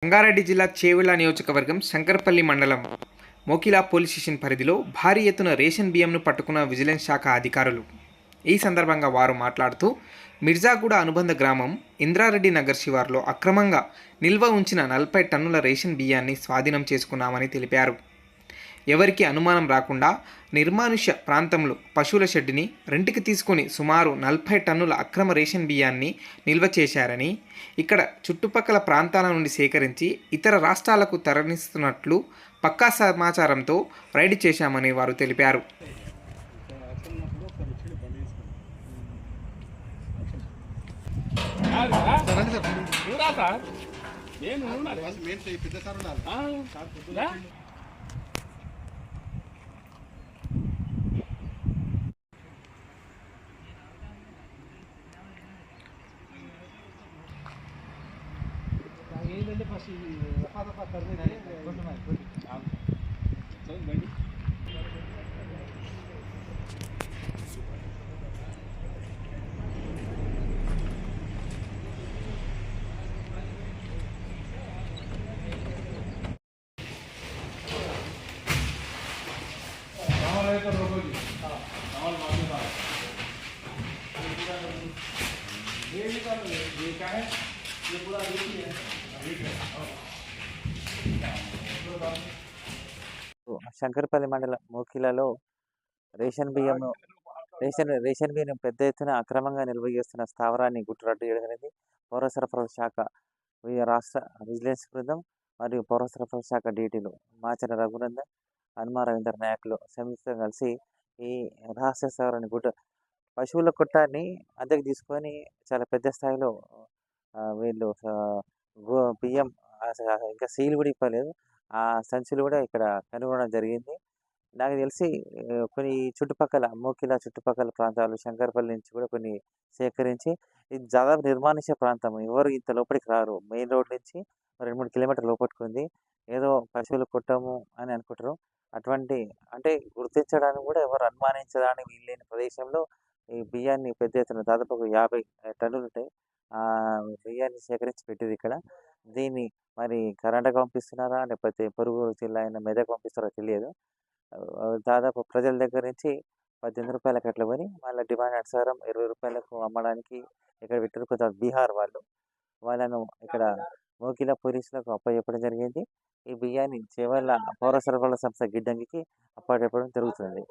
రంగారెడ్డి జిల్లా చేవెళ్ల నియోజకవర్గం శంకరపల్లి మండలం మోకిలా పోలీస్ స్టేషన్ పరిధిలో భారీ ఎత్తున రేషన్ బియ్యంను పట్టుకున్న విజిలెన్స్ శాఖ అధికారులు. ఈ సందర్భంగా వారు మాట్లాడుతూ మిర్జాగూడ అనుబంధ గ్రామం ఇంద్రారెడ్డి నగర్ శివార్లో అక్రమంగా నిల్వ ఉంచిన 40 టన్నుల రేషన్ బియ్యాన్ని స్వాధీనం చేసుకున్నామని తెలిపారు. ఎవరికి అనుమానం రాకుండా నిర్మానుష్య ప్రాంతంలో పశువుల షెడ్డుని రెంట్కి తీసుకొని సుమారు 40 టన్నుల అక్రమ రేషన్ బియ్యాన్ని నిల్వ చేశారని, ఇక్కడ చుట్టుపక్కల ప్రాంతాల నుండి సేకరించి ఇతర రాష్ట్రాలకు తరలిస్తున్నట్లు పక్కా సమాచారంతో రైడ్ చేశామని వారు తెలిపారు. ఏంటంటే ఫస్ట్ రఫా కర్రీ శంకరపల్లి మండలం మోకిలలో రేషన్ బియ్యం రేషన్ బియ్యం పెద్ద ఎత్తున అక్రమంగా నిల్వ చేస్తున్న స్థావరాన్ని గుట్టురట్టు చేయడం జరిగింది. పౌర సరఫరాల శాఖ రాష్ట్ర విజిలెన్స్ బృందం మరియు పౌర సరఫరాల శాఖ డీటీలు మాచర రఘునందన్, హనుమ రవీంద్ర నాయకులు సంయుక్తంగా కలిసి ఈ రహస్య స్థావరాన్ని పశువుల కొట్టాన్ని అద్దెకు తీసుకొని చాలా పెద్ద స్థాయిలో వీళ్ళు బియ్యం ఇంకా సీల్ కూడా ఇవ్వలేదు. ఆ సంచులు కూడా ఇక్కడ కనుగొనడం జరిగింది. నాకు తెలిసి కొన్ని చుట్టుపక్కల మోకిలా చుట్టుపక్కల ప్రాంతాలు శంకరపల్లి నుంచి కూడా కొన్ని సేకరించి ఇది దాదాపు నిర్మానుష్య ప్రాంతం. ఎవరు ఇంత లోపలికి రారు. మెయిన్ రోడ్ నుంచి 2-3 కిలోమీటర్ల లోపలికి ఉంది. ఏదో పశువులు కొట్టము అని అనుకుంటారు. అటువంటి అంటే గుర్తించడానికి కూడా ఎవరు అనుమానించడానికి వీల్లేని ప్రదేశంలో ఈ బియ్యాన్ని పెద్ద ఎత్తున దాదాపు ఒక 50 టన్నులు ఉంటాయి. బియ్యాన్ని సేకరించి పెట్టింది ఇక్కడ. దీన్ని మరి కర్ణాటక పంపిస్తున్నారా? లేకపోతే పొరుగు జిల్లా అయిన మెదక్ పంపిస్తారో తెలియదు. దాదాపు ప్రజల దగ్గర నుంచి రూ. 18 అట్లా కొని మళ్ళీ డిమాండ్ అనుసారం రూ. 20కు అమ్మడానికి ఇక్కడ పెట్టారు. కొంత బీహార్ వాళ్ళను ఇక్కడ మోకిలా పోలీసులకు అప్పచెప్పడం జరిగింది. ఈ బియ్యాన్ని చేవెళ్ళ పౌర సరఫరాల సంస్థ గిడ్డంగికి అప్పచెప్పడం జరుగుతుంది.